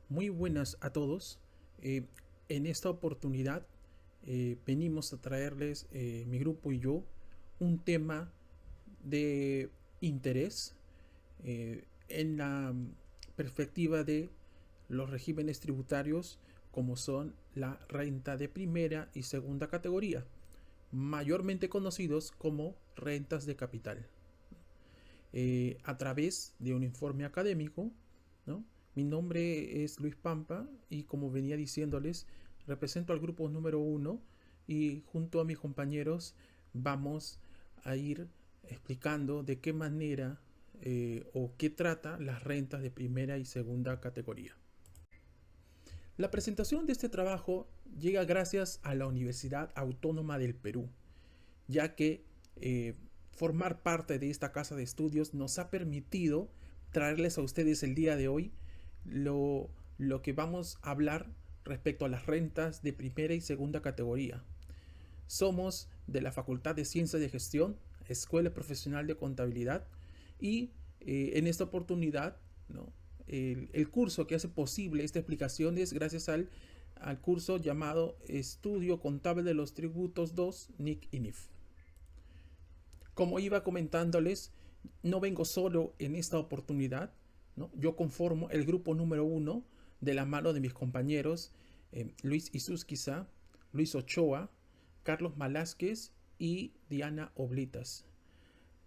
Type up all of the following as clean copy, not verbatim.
Muy buenas a todos. En esta oportunidad venimos a traerles, mi grupo y yo, un tema de interés en la perspectiva de los regímenes tributarios como son la renta de primera y segunda categoría, mayormente conocidos como rentas de capital. A través de un informe académico, ¿no? Mi nombre es Luis Pampa y como venía diciéndoles, represento al grupo número uno y junto a mis compañeros vamos a ir explicando de qué manera o qué trata las rentas de primera y segunda categoría. La presentación de este trabajo llega gracias a la Universidad Autónoma del Perú, ya que formar parte de esta casa de estudios nos ha permitido traerles a ustedes el día de hoy lo que vamos a hablar respecto a las rentas de primera y segunda categoría. Somos de la Facultad de Ciencias de Gestión, Escuela Profesional de Contabilidad y en esta oportunidad, ¿no? El curso que hace posible esta explicación es gracias al curso llamado Estudio Contable de los Tributos 2 NIC y NIF. Como iba comentándoles, no vengo solo en esta oportunidad, ¿no? Yo conformo el grupo número uno de la mano de mis compañeros Luis Isusquiza, Luis Ochoa, Carlos Malásquez y Diana Oblitas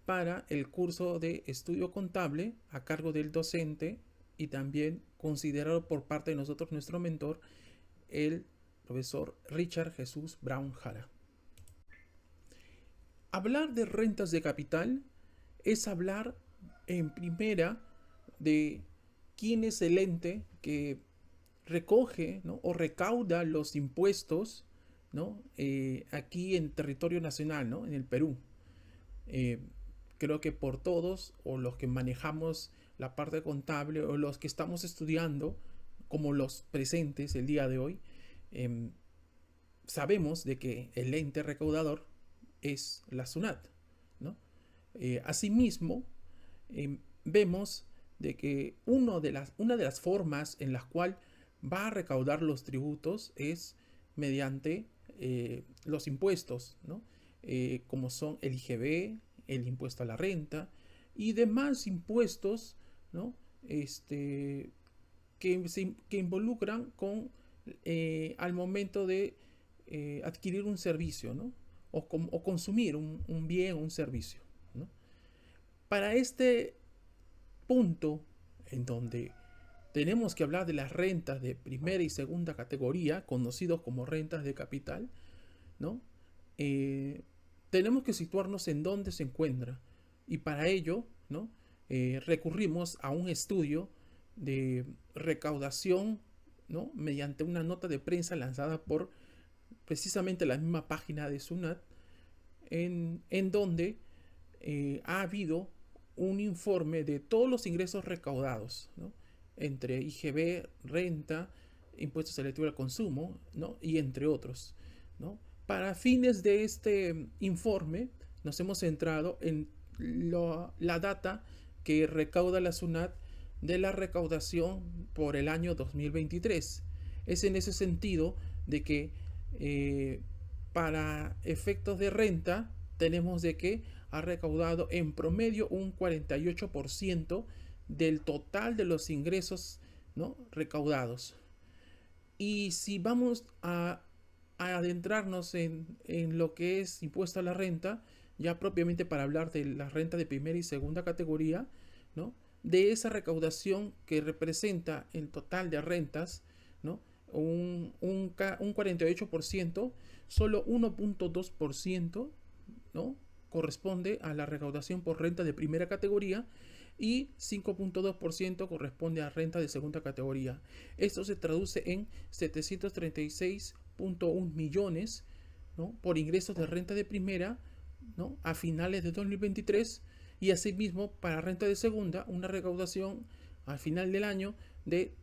para el curso de estudio contable a cargo del docente y también considerado por parte de nosotros nuestro mentor, el profesor Richard Jesús Brown Jara. Hablar de rentas de capital es hablar en primera de quién es el ente que recoge, ¿no? O recauda los impuestos, ¿no? Aquí en territorio nacional, ¿no? En el Perú. Eh, Creo que por todos, o los que manejamos la parte contable, o los que estamos estudiando, como los presentes el día de hoy, eh, sabemos de que el ente recaudador es la SUNAT, ¿no? Asimismo, vemos de que una de las formas en las cuales va a recaudar los tributos es mediante los impuestos, ¿no? Como son el IGB, el impuesto a la renta y demás impuestos, ¿no? Que involucran con al momento de adquirir un servicio, ¿no? O consumir un bien o un servicio, ¿no? Para este punto en donde tenemos que hablar de las rentas de primera y segunda categoría, conocidos como rentas de capital, ¿no? Tenemos que situarnos en dónde se encuentra y para ello, ¿no? Recurrimos a un estudio de recaudación, ¿no? Mediante una nota de prensa lanzada por precisamente la misma página de SUNAT, en donde ha habido un informe de todos los ingresos recaudados, ¿no? Entre IGB, renta, impuestos selectivos al consumo, ¿no? Y entre otros, ¿no? Para fines de este informe nos hemos centrado en la data que recauda la SUNAT de la recaudación por el año 2023. Es en ese sentido de que para efectos de renta tenemos de que ha recaudado en promedio un 48% del total de los ingresos, ¿no? Recaudados. Y si vamos a adentrarnos en lo que es impuesto a la renta, ya propiamente para hablar de la renta de primera y segunda categoría, ¿no? De esa recaudación que representa el total de rentas, ¿no? Un 48%, solo 1.2%, ¿no? Corresponde a la recaudación por renta de primera categoría y 5.2% corresponde a renta de segunda categoría. Esto se traduce en 736.1 millones, ¿no? Por ingresos de renta de primera, ¿no? A finales de 2023 y asimismo para renta de segunda una recaudación al final del año de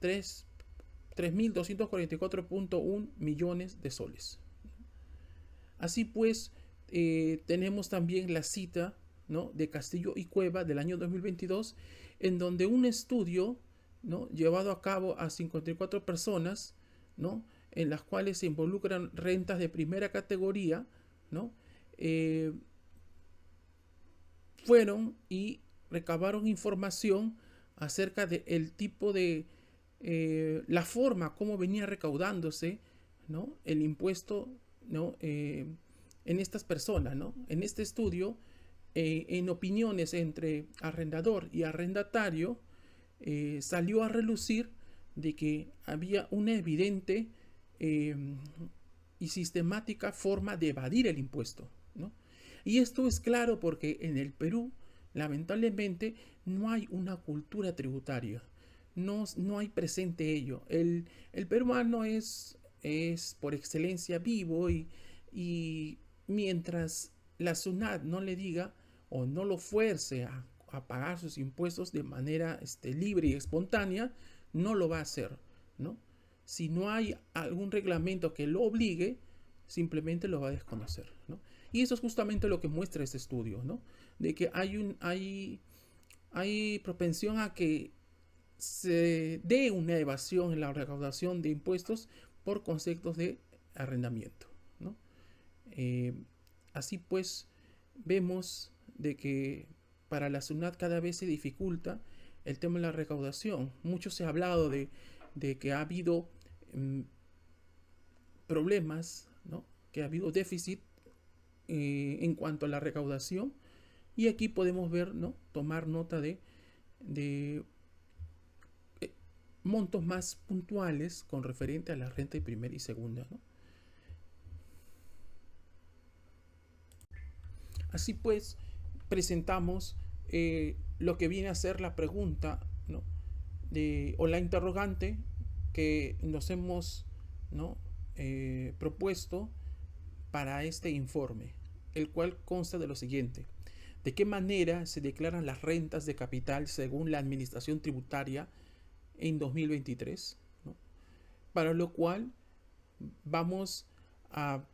3.244.1 millones de soles. Así pues, tenemos también la cita, ¿no? De Castillo y Cueva del año 2022, en donde un estudio ¿no? Llevado a cabo a 54 personas, ¿no? En las cuales se involucran rentas de primera categoría, ¿no? Eh, Fueron y recabaron información acerca del tipo de, la forma como venía recaudándose, ¿no? El impuesto, ¿no? En estas personas, ¿no? En este estudio, en opiniones entre arrendador y arrendatario, salió a relucir de que había una evidente eh, y sistemática forma de evadir el impuesto, ¿no? Y esto es claro porque en el Perú, lamentablemente, no hay una cultura tributaria. No hay presente ello. El peruano es por excelencia vivo y mientras la SUNAT no le diga o no lo fuerce a pagar sus impuestos de manera libre y espontánea, no lo va a hacer, ¿no? Si no hay algún reglamento que lo obligue, simplemente lo va a desconocer, ¿no? Y eso es justamente lo que muestra este estudio, ¿no? De que hay propensión a que se dé una evasión en la recaudación de impuestos por conceptos de arrendamiento, ¿no? Eh, Así pues, vemos de que para la SUNAT cada vez se dificulta el tema de la recaudación. Mucho se ha hablado de que ha habido problemas, ¿no? Que ha habido déficit en cuanto a la recaudación. Y aquí podemos ver, ¿no? Tomar nota de montos más puntuales con referente a la renta de primera y segunda, ¿no? Así pues, presentamos lo que viene a ser la pregunta, ¿no? O la interrogante que nos hemos, ¿no? Propuesto para este informe, el cual consta de lo siguiente. ¿De qué manera se declaran las rentas de capital según la Administración Tributaria en 2023? ¿No? Para lo cual vamos a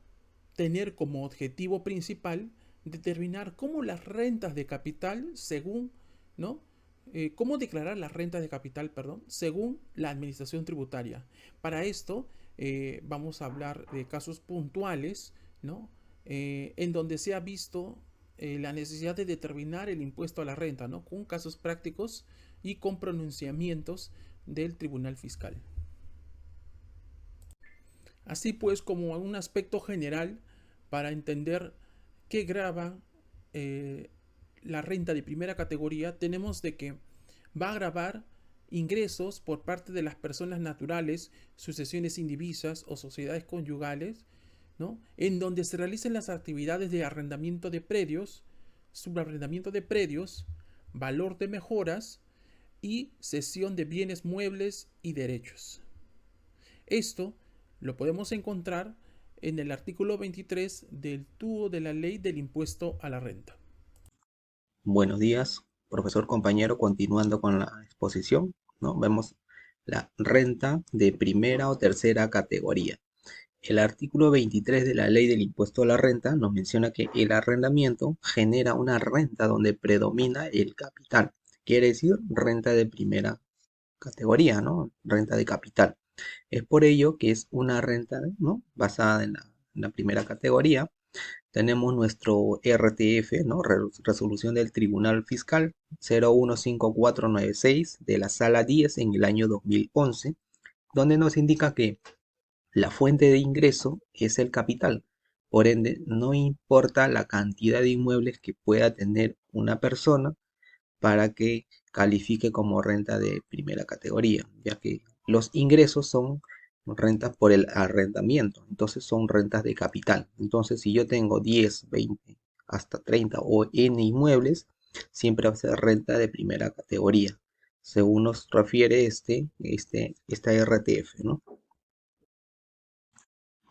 tener como objetivo principal determinar cómo las rentas de capital según, ¿no? Cómo declarar las rentas de capital, perdón, según la administración tributaria. Para esto vamos a hablar de casos puntuales, ¿no? En donde se ha visto la necesidad de determinar el impuesto a la renta, ¿no? Con casos prácticos y con pronunciamientos del Tribunal Fiscal. Así pues, como un aspecto general para entender qué grava eh, la renta de primera categoría, tenemos de que va a gravar ingresos por parte de las personas naturales, sucesiones indivisas o sociedades conyugales, ¿no? En donde se realicen las actividades de arrendamiento de predios, subarrendamiento de predios, valor de mejoras y cesión de bienes muebles y derechos. Esto lo podemos encontrar en el artículo 23 del TUO de la Ley del Impuesto a la Renta. Buenos días, profesor compañero, continuando con la exposición, ¿no? Vemos la renta de primera o tercera categoría. El artículo 23 de la Ley del Impuesto a la Renta nos menciona que el arrendamiento genera una renta donde predomina el capital, quiere decir renta de primera categoría, ¿no? Renta de capital. Es por ello que es una renta, ¿no? Basada en la primera categoría. Tenemos nuestro RTF, ¿no? Resolución del Tribunal Fiscal 015496 de la Sala 10 en el año 2011, donde nos indica que la fuente de ingreso es el capital. Por ende, no importa la cantidad de inmuebles que pueda tener una persona para que califique como renta de primera categoría, ya que los ingresos son rentas por el arrendamiento, entonces son rentas de capital. Entonces, si yo tengo 10, 20, hasta 30 o N inmuebles, siempre va a ser renta de primera categoría, según nos refiere esta RTF, ¿no?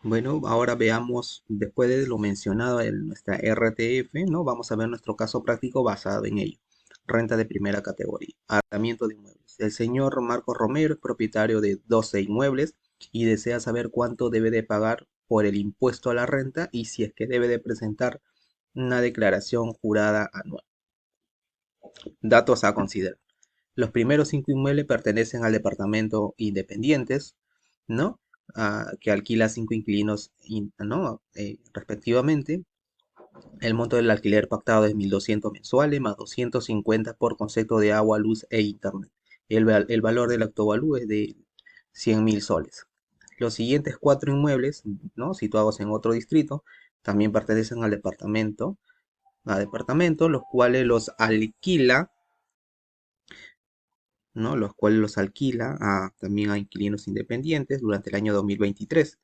Bueno, ahora veamos, después de lo mencionado en nuestra RTF, ¿no? Vamos a ver nuestro caso práctico basado en ello. Renta de primera categoría, arrendamiento de inmuebles. El señor Marcos Romero es propietario de 12 inmuebles y desea saber cuánto debe de pagar por el impuesto a la renta y si es que debe de presentar una declaración jurada anual. Datos a considerar. Los primeros 5 inmuebles pertenecen al departamento Independientes, ¿no? Que alquila a 5 inquilinos, ¿no? Respectivamente. El monto del alquiler pactado es 1.200 mensuales más 250 por concepto de agua, luz e internet. El valor del autovalú es de 100.000 soles. Los siguientes 4 inmuebles, ¿no? Situados en otro distrito, también pertenecen al departamento, los cuales los alquila, ¿no? También a inquilinos independientes durante el año 2023.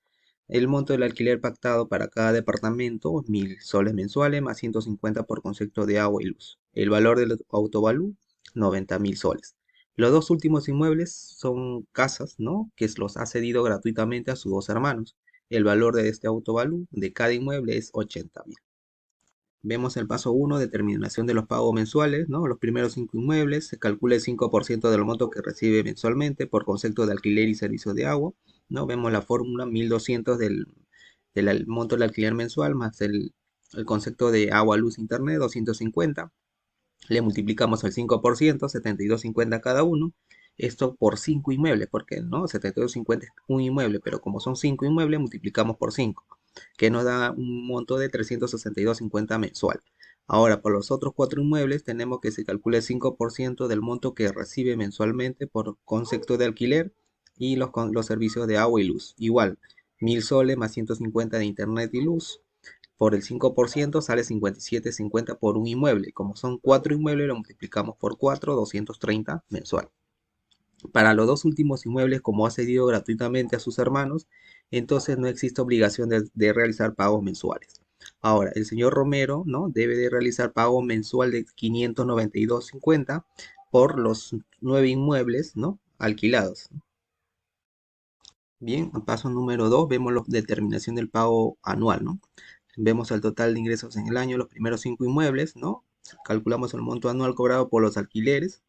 El monto del alquiler pactado para cada departamento, 1.000 soles mensuales más 150 por concepto de agua y luz. El valor del autovalú, 90.000 soles. Los dos últimos inmuebles son casas, ¿no? Que los ha cedido gratuitamente a sus dos hermanos. El valor de este autovalú de cada inmueble es 80.000. Vemos el paso 1, determinación de los pagos mensuales, ¿no? Los primeros 5 inmuebles, se calcula el 5% del monto que recibe mensualmente por concepto de alquiler y servicio de agua, ¿no? Vemos la fórmula 1.200 del monto del alquiler mensual más el concepto de agua, luz, internet, 250. Le multiplicamos el 5%, 72.50 cada uno. Esto por 5 inmuebles, porque no, 72.50 es un inmueble, pero como son 5 inmuebles, multiplicamos por 5, que nos da un monto de 362.50 mensual. Ahora, por los otros 4 inmuebles, tenemos que se calcule el 5% del monto que recibe mensualmente por concepto de alquiler y los servicios de agua y luz. Igual, 1.000 soles más 150 de internet y luz, por el 5% sale 57.50 por un inmueble. Como son 4 inmuebles, lo multiplicamos por 4, 230 mensual. Para los dos últimos inmuebles, como ha cedido gratuitamente a sus hermanos, entonces no existe obligación de realizar pagos mensuales. Ahora, el señor Romero, ¿no? Debe de realizar pago mensual de 592.50 por los 9 inmuebles, ¿no? Alquilados. Bien, paso número 2, vemos la determinación del pago anual, ¿no? Vemos el total de ingresos en el año, los primeros 5 inmuebles, ¿no? Calculamos el monto anual cobrado por los alquileres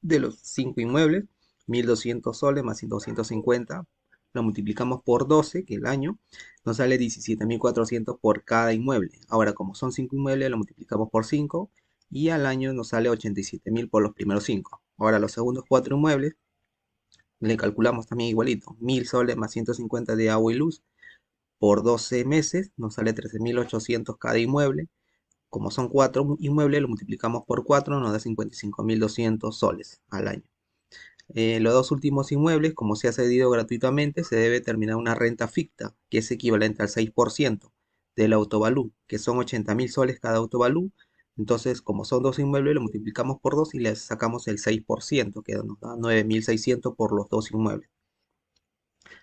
de los 5 inmuebles, 1.200 soles más 250, lo multiplicamos por 12, que el año, nos sale 17.400 por cada inmueble. Ahora, como son 5 inmuebles, lo multiplicamos por 5 y al año nos sale 87.000 por los primeros 5. Ahora, los segundos 4 inmuebles, le calculamos también igualito, 1.000 soles más 150 de agua y luz, por 12 meses nos sale 13.800 cada inmueble. Como son 4 inmuebles, lo multiplicamos por 4, nos da 55.200 soles al año. Los dos últimos inmuebles, como se ha cedido gratuitamente, se debe determinar una renta ficta, que es equivalente al 6% del autovalú, que son 80.000 soles cada autovalú. Entonces, como son dos inmuebles, lo multiplicamos por 2 y le sacamos el 6%, que nos da 9.600 por los dos inmuebles.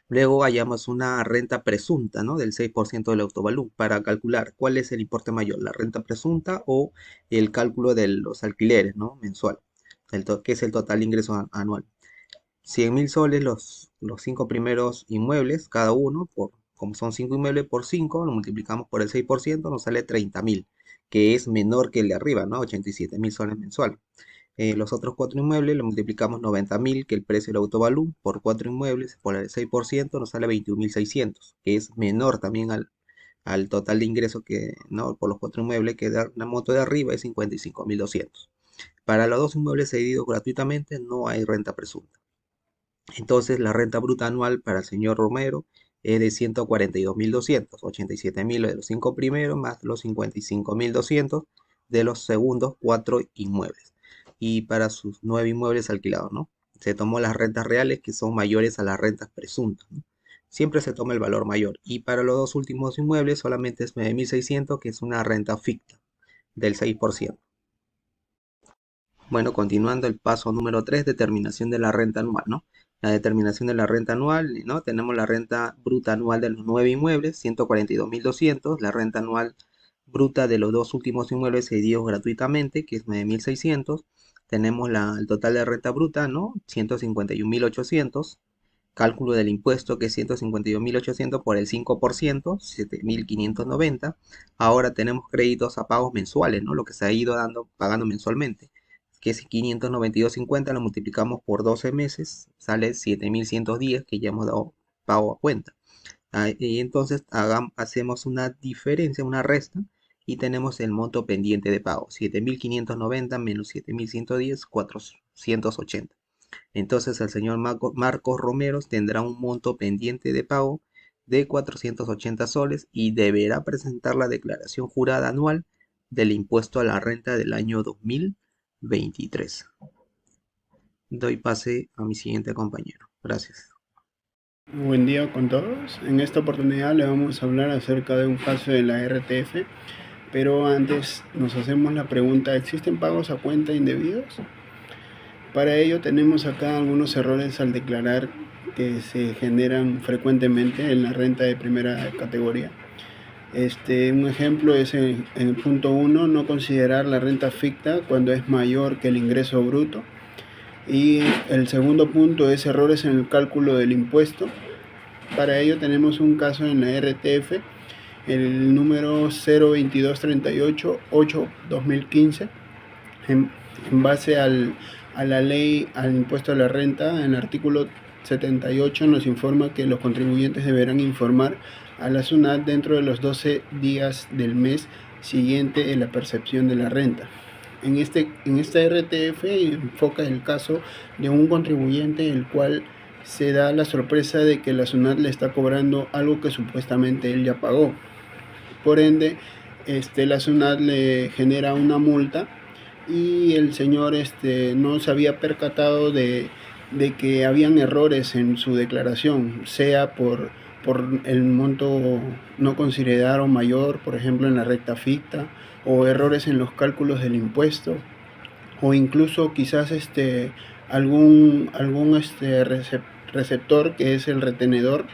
Luego hallamos una renta presunta, ¿no? Del 6% del autovalú para calcular cuál es el importe mayor, la renta presunta o el cálculo de los alquileres, ¿no? Mensual, que es el total de ingreso anual. 100.000 soles los 5 primeros inmuebles, cada uno, como son 5 inmuebles por 5, lo multiplicamos por el 6%, nos sale 30.000, que es menor que el de arriba, ¿no? 87.000 soles mensual. Los otros 4 inmuebles lo multiplicamos 90.000, que el precio del autovalú, por 4 inmuebles, por el 6%, nos sale 21.600, que es menor también al total de ingresos que, ¿no? Por los 4 inmuebles, que da una monto de arriba es 55.200. Para los dos inmuebles cedidos gratuitamente no hay renta presunta. Entonces la renta bruta anual para el señor Romero es de 142.200, 87.000 de los 5 primeros más los 55.200 de los segundos 4 inmuebles. Y para sus 9 inmuebles alquilados, ¿no? Se tomó las rentas reales que son mayores a las rentas presuntas, ¿no? Siempre se toma el valor mayor. Y para los dos últimos inmuebles solamente es 9.600, que es una renta ficta del 6%. Bueno, continuando el paso número 3, determinación de la renta anual, ¿no? La determinación de la renta anual, ¿no? Tenemos la renta bruta anual de los 9 inmuebles, 142.200, la renta anual bruta de los dos últimos inmuebles cedidos gratuitamente, que es 9.600. Tenemos el total de renta bruta, ¿no? 151.800. Cálculo del impuesto, que es 151.800 por el 5%, 7.590. Ahora tenemos créditos a pagos mensuales, ¿no? Lo que se ha ido pagando mensualmente, que es 592.50, lo multiplicamos por 12 meses, sale 7.110, que ya hemos dado pago a cuenta. Y entonces hacemos una diferencia, una resta, y tenemos el monto pendiente de pago, 7.590 menos 7.110, 480. Entonces el señor Marcos Romeros tendrá un monto pendiente de pago de 480 soles y deberá presentar la declaración jurada anual del impuesto a la renta del año 2023. Doy pase a mi siguiente compañero. Gracias. Buen día con todos. En esta oportunidad le vamos a hablar acerca de un caso de la RTF, pero antes nos hacemos la pregunta, ¿existen pagos a cuenta indebidos? Para ello tenemos acá algunos errores al declarar que se generan frecuentemente en la renta de primera categoría. Un ejemplo es en el punto 1, no considerar la renta ficta cuando es mayor que el ingreso bruto. Y el segundo punto es errores en el cálculo del impuesto. Para ello tenemos un caso en la RTF, el número 02238-8-2015, en base a la ley al impuesto a la renta. En el artículo 78 nos informa que los contribuyentes deberán informar a la SUNAT dentro de los 12 días del mes siguiente en la percepción de la renta. En esta RTF enfoca el caso de un contribuyente el cual se da la sorpresa de que la SUNAT le está cobrando algo que supuestamente él ya pagó. Por ende, la SUNAT le genera una multa y el señor no se había percatado de que habían errores en su declaración, sea por el monto no considerado mayor, por ejemplo en la recta ficta, o errores en los cálculos del impuesto, o incluso quizás algún receptor, que es el retenedor,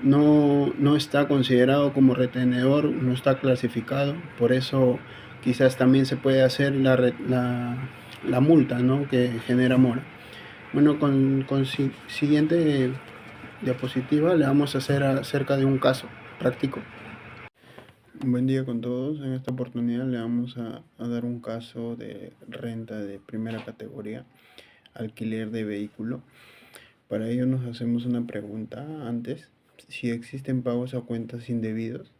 no está considerado como retenedor, no está clasificado. Por eso quizás también se puede hacer la multa, ¿no?, que genera mora. Bueno, con siguiente diapositiva le vamos a hacer acerca de un caso práctico. Buen día con todos. En esta oportunidad le vamos a dar un caso de renta de primera categoría, alquiler de vehículo. Para ello nos hacemos una pregunta antes: si existen pagos a cuentas indebidos.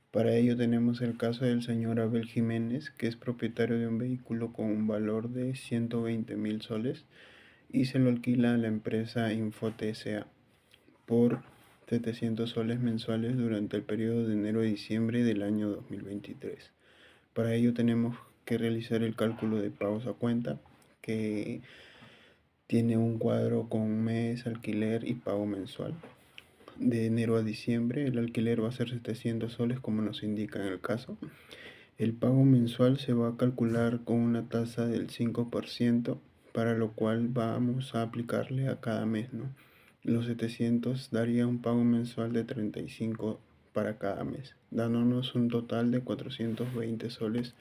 Para ello tenemos el caso del señor Abel Jiménez, que es propietario de un vehículo con un valor de 120.000 soles y se lo alquila a la empresa Infote S.A. por 700 soles mensuales durante el periodo de enero a diciembre del año 2023. Para ello tenemos que realizar el cálculo de pagos a cuenta, que tiene un cuadro con mes, alquiler y pago mensual. De enero a diciembre el alquiler va a ser 700 soles como nos indica en el caso. El pago mensual se va a calcular con una tasa del 5%, para lo cual vamos a aplicarle a cada mes, ¿no? Los 700 daría un pago mensual de 35 para cada mes, dándonos un total de 420 soles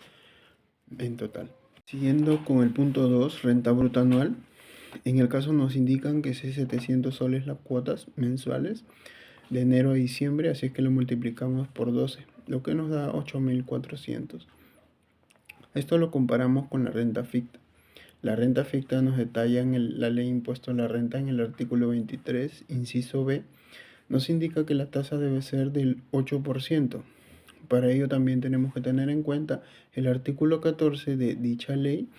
en total. Siguiendo con el punto 2, renta bruta anual. En el caso nos indican que es 700 soles las cuotas mensuales de enero a diciembre, así que lo multiplicamos por 12, lo que nos da 8.400. Esto lo comparamos con la renta ficta. La renta ficta nos detalla en la ley impuesto a la renta, en el artículo 23, inciso B, nos indica que la tasa debe ser del 8%. Para ello también tenemos que tener en cuenta el artículo 14 de dicha ley,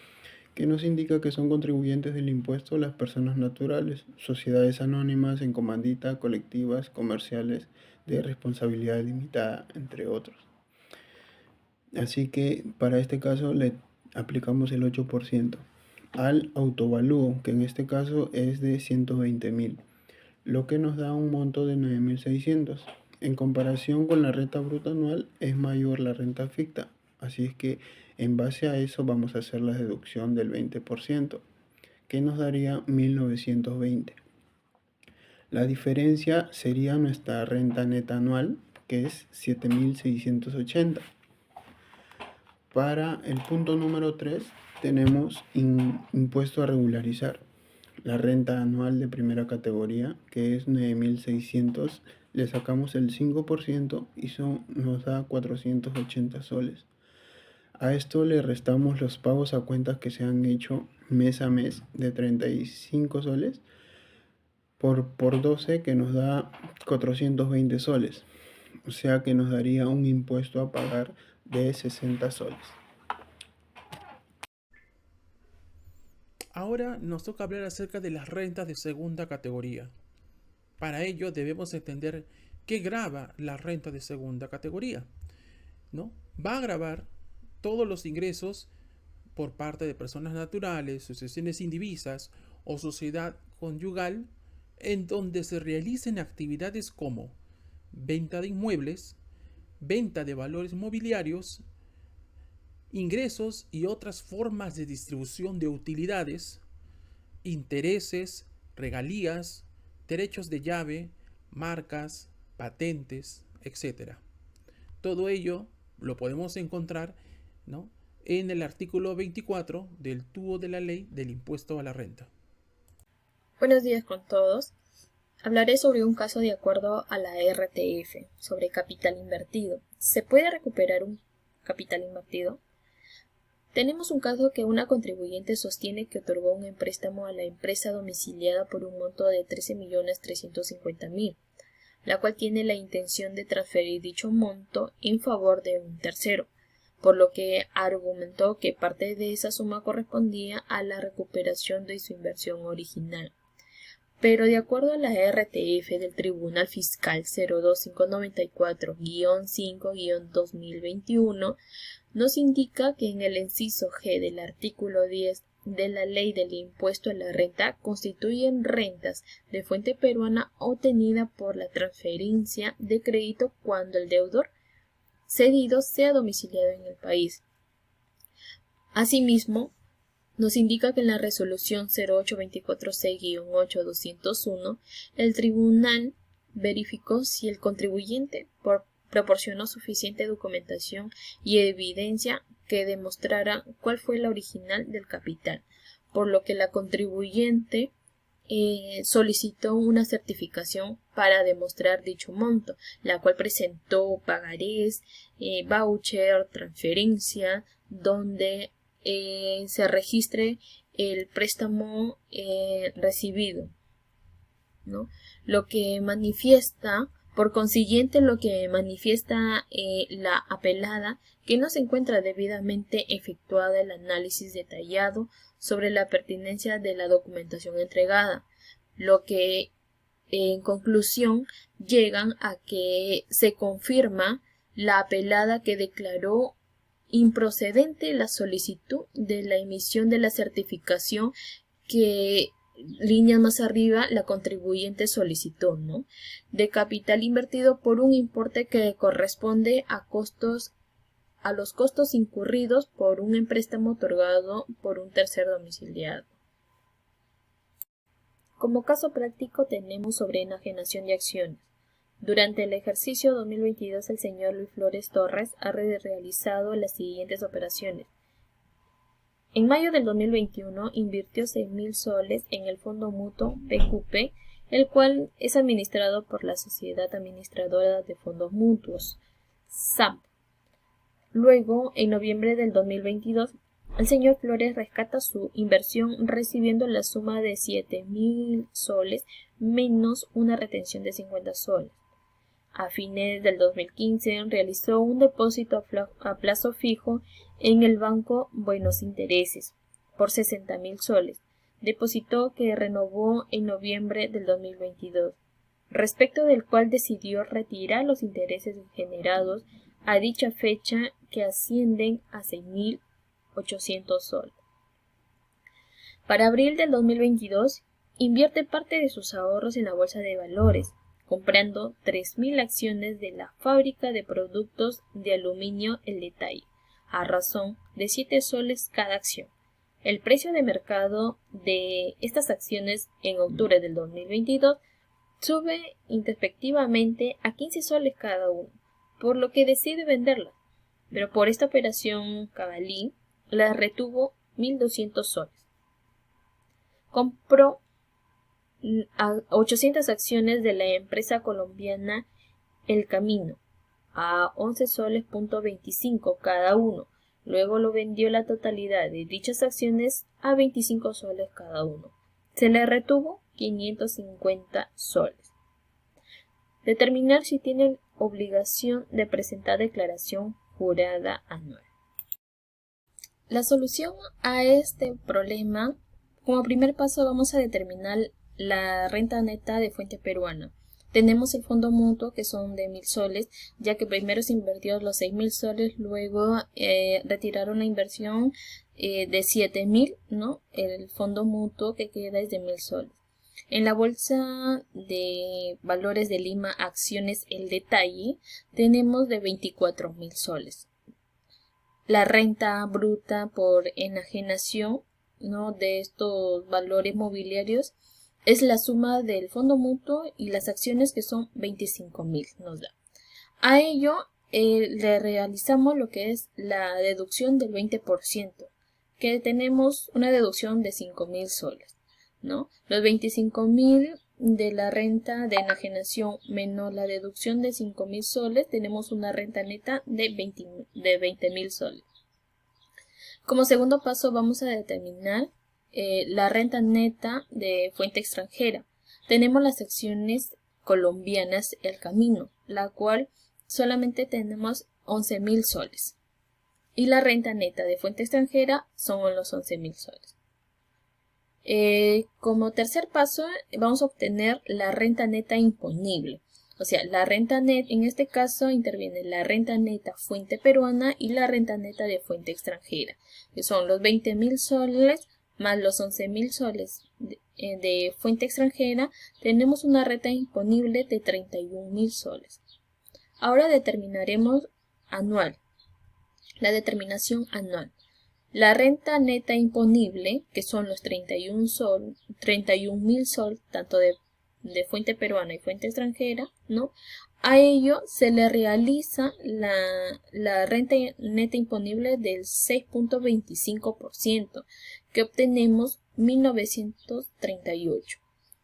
que nos indica que son contribuyentes del impuesto las personas naturales, sociedades anónimas, en comandita, colectivas, comerciales, de responsabilidad limitada, entre otros. Así que para este caso le aplicamos el 8% al autovalúo, que en este caso es de 120.000, lo que nos da un monto de 9.600. En comparación con la renta bruta anual es mayor la renta ficta, así es que en base a eso vamos a hacer la deducción del 20%, que nos daría 1.920. La diferencia sería nuestra renta neta anual, que es 7.680. Para el punto número 3 tenemos impuesto a regularizar. La renta anual de primera categoría, que es 9.600, le sacamos el 5% y nos da 480 soles. A esto le restamos los pagos a cuentas que se han hecho mes a mes de 35 soles por 12, que nos da 420 soles. o sea que nos daría un impuesto a pagar de 60 soles. Ahora nos toca hablar acerca de las rentas de segunda categoría. Para ello debemos entender qué grava la renta de segunda categoría, ¿no? Va a gravar todos los ingresos por parte de personas naturales, sucesiones indivisas o sociedad conyugal en donde se realicen actividades como venta de inmuebles, venta de valores mobiliarios, ingresos y otras formas de distribución de utilidades, intereses, regalías, derechos de llave, marcas, patentes, etc. Todo ello lo podemos encontrar, ¿no?, en el artículo 24 del TUO de la Ley del Impuesto a la Renta. Buenos días con todos. Hablaré sobre un caso de acuerdo a la RTF, sobre capital invertido. ¿Se puede recuperar un capital invertido? Tenemos un caso que una contribuyente sostiene que otorgó un préstamo a la empresa domiciliada por un monto de 13.350.000, la cual tiene la intención de transferir dicho monto en favor de un tercero, por lo que argumentó que parte de esa suma correspondía a la recuperación de su inversión original. Pero de acuerdo a la RTF del Tribunal Fiscal 02594-5-2021, nos indica que en el inciso G del artículo 10 de la Ley del Impuesto a la Renta constituyen rentas de fuente peruana obtenida por la transferencia de crédito cuando el deudor cedido sea domiciliado en el país. Asimismo, nos indica que en la resolución 08246-8-201, el tribunal verificó si el contribuyente proporcionó suficiente documentación y evidencia que demostrara cuál fue la original del capital, por lo que la contribuyente solicitó una certificación para demostrar dicho monto, la cual presentó pagarés, voucher, transferencia, donde se registre el préstamo recibido, ¿no? Lo que manifiesta, por consiguiente, lo que manifiesta la apelada, que no se encuentra debidamente efectuado el análisis detallado sobre la pertinencia de la documentación entregada, lo que en conclusión llegan a que se confirma la apelada que declaró improcedente la solicitud de la emisión de la certificación que líneas más arriba la contribuyente solicitó, ¿no?, de capital invertido por un importe que corresponde a los costos incurridos por un préstamo otorgado por un tercer domiciliado. Como caso práctico tenemos sobre enajenación de acciones. Durante el ejercicio 2022 el señor Luis Flores Torres ha realizado las siguientes operaciones. En mayo del 2021 invirtió 6.000 soles en el Fondo Mutuo PQP, el cual es administrado por la Sociedad Administradora de Fondos Mutuos, SAMP. Luego, en noviembre del 2022, el señor Flores rescata su inversión recibiendo la suma de 7.000 soles menos una retención de 50 soles. A fines del 2015 realizó un depósito a plazo fijo en el Banco Buenos Intereses por 60.000 soles, depósito que renovó en noviembre del 2022, respecto del cual decidió retirar los intereses generados a dicha fecha, que ascienden a 6.800 soles. Para abril del 2022 invierte parte de sus ahorros en la bolsa de valores, comprando 3.000 acciones de la fábrica de productos de aluminio El Detalle, a razón de 7 soles cada acción. El precio de mercado de estas acciones en octubre del 2022 sube introspectivamente a 15 soles cada uno, por lo que decide venderlas, pero por esta operación cabalí la retuvo 1.200 soles. Compró a 800 acciones de la empresa colombiana El Camino a 11 soles.25 cada uno. Luego lo vendió la totalidad de dichas acciones a 25 soles cada uno. Se le retuvo 550 soles. Determinar si tiene obligación de presentar declaración jurada anual. La solución a este problema, como primer paso vamos a determinar la renta neta de fuente peruana. Tenemos el fondo mutuo, que son de 1.000 soles, ya que primero se invirtió los 6.000 soles, luego retiraron la inversión de 7.000, ¿no? El fondo mutuo que queda es de 1.000 soles. En la bolsa de valores de Lima, acciones El Detalle, tenemos de 24.000 soles. La renta bruta por enajenación, ¿no?, de estos valores mobiliarios es la suma del fondo mutuo y las acciones, que son 25.000 nos da. A ello le realizamos lo que es la deducción del 20%, que tenemos una deducción de 5.000 soles, ¿no? Los 25.000 de la renta de enajenación menos la deducción de 5.000 soles, tenemos una renta neta de 20.000 soles. Como segundo paso vamos a determinar la renta neta de fuente extranjera. Tenemos las acciones colombianas El Camino, la cual solamente tenemos 11.000 soles. Y la renta neta de fuente extranjera son los 11.000 soles. Como tercer paso vamos a obtener la renta neta imponible. O sea, la renta neta, en este caso interviene la renta neta fuente peruana y la renta neta de fuente extranjera, que son los 20.000 soles más los 11.000 soles de fuente extranjera. Tenemos una renta imponible de 31.000 soles. Ahora determinaremos anual. La determinación anual. La renta neta imponible, que son los 31.000 soles, tanto de fuente peruana y fuente extranjera, ¿no? A ello se le realiza la renta neta imponible del 6.25%, que obtenemos 1.938.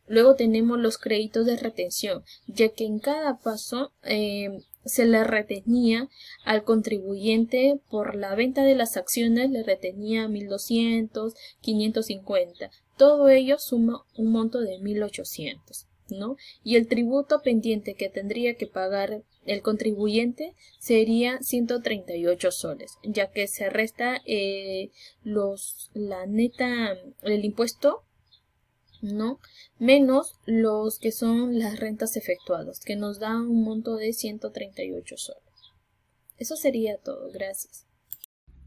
Luego tenemos los créditos de retención, ya que en cada paso se le retenía al contribuyente por la venta de las acciones, le retenía 1.200, 550. Todo ello suma un monto de 1.800, ¿no? Y el tributo pendiente que tendría que pagar el contribuyente sería 138 soles, ya que se resta el impuesto, ¿no?, menos los que son las rentas efectuadas, que nos da un monto de 138 soles. Eso sería todo. Gracias.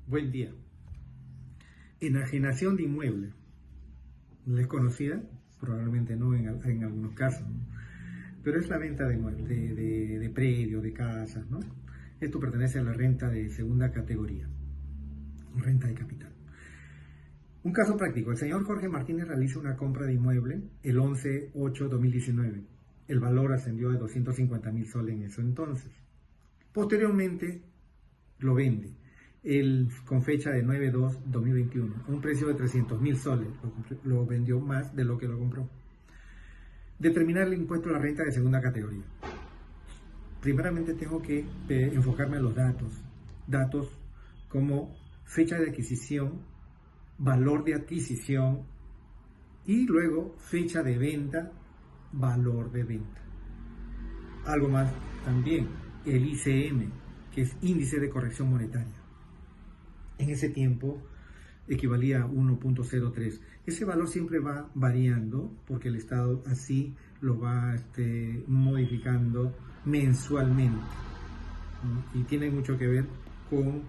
Buen día. Enajenación de inmueble. ¿No es conocida? Probablemente no en algunos casos, ¿no? Pero es la venta de predios, de casas, ¿no? Esto pertenece a la renta de segunda categoría, renta de capital. Un caso práctico. El señor Jorge Martínez realiza una compra de inmueble el 11/8/2019. El valor ascendió de 250.000 soles en ese entonces. Posteriormente lo vende con fecha de 9/2/2021 a un precio de 300.000 soles. Lo vendió más de lo que lo compró. Determinar el impuesto a la renta de segunda categoría. Primeramente tengo que enfocarme en los datos como fecha de adquisición, valor de adquisición y luego fecha de venta, valor de venta. Algo más también, el ICM, que es índice de corrección monetaria. En ese tiempo equivalía a 1.03. Ese valor siempre va variando porque el Estado así lo va modificando mensualmente, ¿no? Y tiene mucho que ver con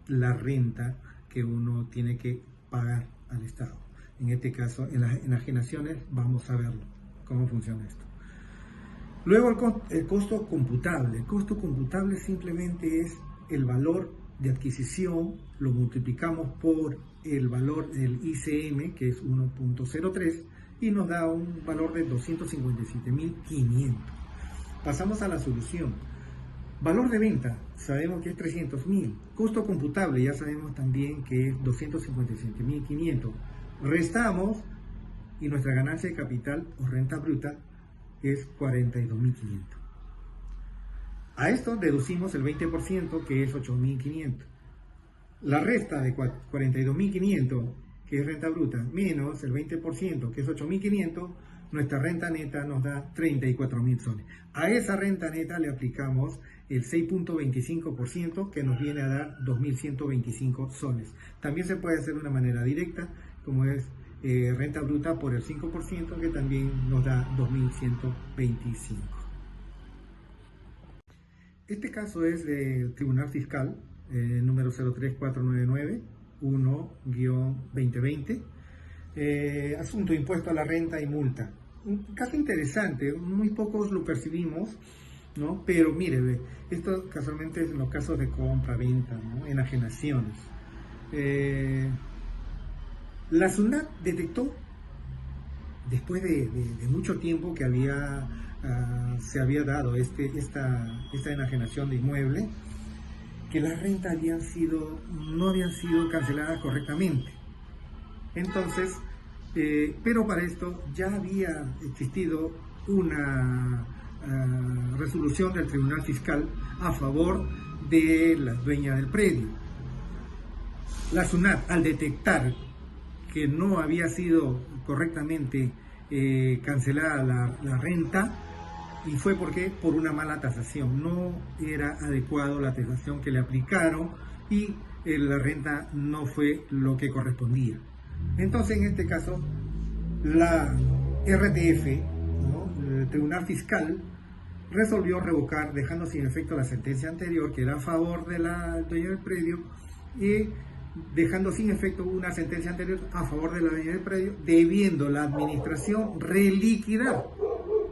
la renta que uno tiene que pagar al Estado. En este caso, en las enajenaciones, vamos a ver cómo funciona esto. Luego el costo computable. El costo computable simplemente es el valor de adquisición, lo multiplicamos por el valor del ICM, que es 1.03, y nos da un valor de 257.500. Pasamos a la solución. Valor de venta, sabemos que es 300.000. Costo computable, ya sabemos también que es 257.500. Restamos y nuestra ganancia de capital o renta bruta es 42.500. A esto deducimos el 20%, que es 8.500. La resta de 42.500, que es renta bruta, menos el 20%, que es 8.500, nuestra renta neta nos da 34.000 soles. A esa renta neta le aplicamos el 6.25%, que nos viene a dar 2.125 soles. También se puede hacer de una manera directa, como es renta bruta por el 5%, que también nos da 2.125. Este caso es del Tribunal Fiscal, número 03499-1-2020, asunto impuesto a la renta y multa. Un caso interesante, muy pocos lo percibimos, ¿no? Pero mire, esto casualmente es en los casos de compra, venta, ¿no? Enajenaciones. La SUNAT detectó, después de mucho tiempo que se había dado esta enajenación de inmueble, que las rentas no habían sido canceladas correctamente. Entonces, pero para esto ya había existido una resolución del Tribunal Fiscal a favor de la dueña del predio. La SUNAT, al detectar que no había sido correctamente cancelada la renta, y fue porque por una mala tasación, no era adecuado la tasación que le aplicaron y la renta no fue lo que correspondía. Entonces, en este caso, la RTF, ¿no? El Tribunal Fiscal, resolvió revocar, dejando sin efecto la sentencia anterior, que era a favor de la dueña del predio, y dejando sin efecto una sentencia anterior a favor de la dueña del predio, debiendo la administración reliquidar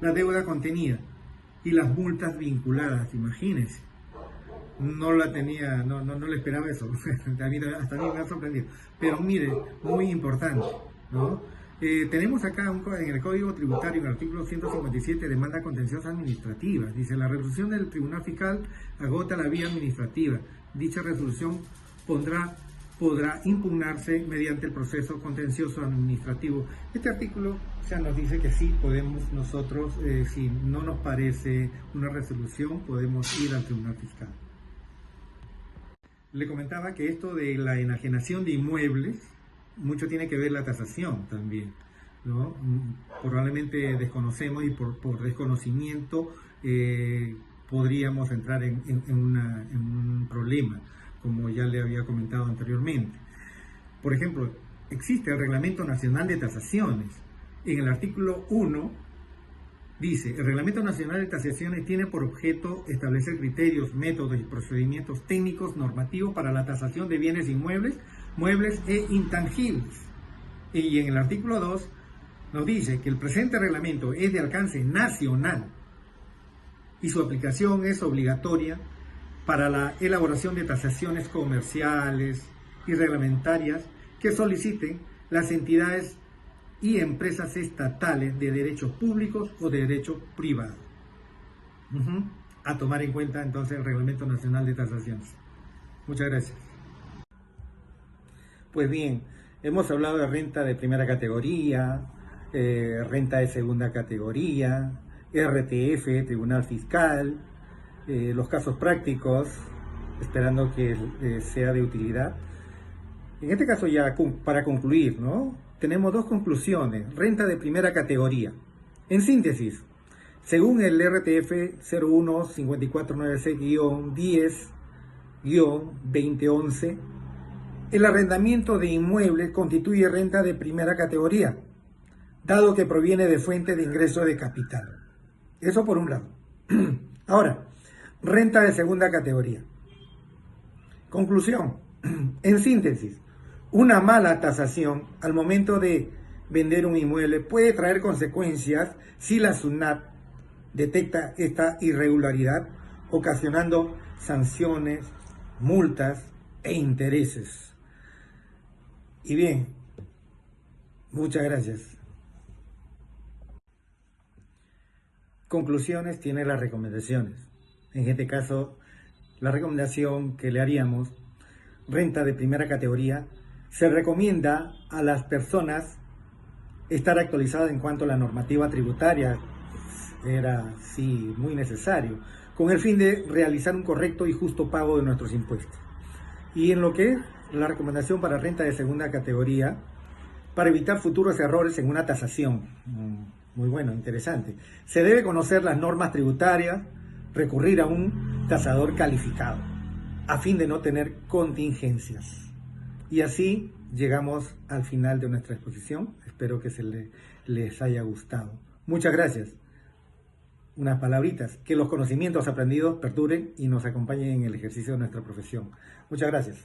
la deuda contenida y las multas vinculadas. Imagínense, no la tenía, no le esperaba eso. Hasta a mí me ha sorprendido. Pero mire, muy importante, ¿no? Tenemos acá en el Código Tributario, en el artículo 157, demanda contenciosa administrativa. Dice: la resolución del Tribunal Fiscal agota la vía administrativa. Dicha resolución podrá impugnarse mediante el proceso contencioso administrativo. Este artículo nos dice que sí podemos nosotros, si no nos parece una resolución, podemos ir al Tribunal Fiscal. Le comentaba que esto de la enajenación de inmuebles, mucho tiene que ver la tasación también, ¿no? Probablemente desconocemos y por desconocimiento podríamos entrar en un problema, como ya le había comentado anteriormente. Por ejemplo, existe el Reglamento Nacional de Tasaciones. En el artículo 1 dice: el Reglamento Nacional de Tasaciones tiene por objeto establecer criterios, métodos y procedimientos técnicos normativos para la tasación de bienes inmuebles, muebles e intangibles. Y en el artículo 2 nos dice que el presente reglamento es de alcance nacional y su aplicación es obligatoria para la elaboración de tasaciones comerciales y reglamentarias que soliciten las entidades y empresas estatales de derechos públicos o de derecho privado. A tomar en cuenta entonces el Reglamento Nacional de Tasaciones. Muchas gracias. Pues bien, hemos hablado de renta de primera categoría, renta de segunda categoría, RTF, Tribunal Fiscal, los casos prácticos, esperando que sea de utilidad. En este caso, ya para concluir, ¿no? Tenemos dos conclusiones: renta de primera categoría. En síntesis, según el RTF 01-5496-10-2011, el arrendamiento de inmuebles constituye renta de primera categoría, dado que proviene de fuente de ingreso de capital. Eso por un lado. Ahora, renta de segunda categoría. Conclusión. En síntesis, una mala tasación al momento de vender un inmueble puede traer consecuencias si la SUNAT detecta esta irregularidad, ocasionando sanciones, multas e intereses. Y bien, muchas gracias. Conclusiones tiene las recomendaciones. En este caso, la recomendación que le haríamos: renta de primera categoría. Se recomienda a las personas estar actualizadas en cuanto a la normativa tributaria. Era, sí, muy necesario, con el fin de realizar un correcto y justo pago de nuestros impuestos. Y en lo que es la recomendación para renta de segunda categoría, para evitar futuros errores en una tasación. Muy bueno, interesante. Se debe conocer las normas tributarias, recurrir a un tasador calificado, a fin de no tener contingencias. Y así llegamos al final de nuestra exposición. Espero que les haya gustado. Muchas gracias. Unas palabritas, que los conocimientos aprendidos perduren y nos acompañen en el ejercicio de nuestra profesión. Muchas gracias.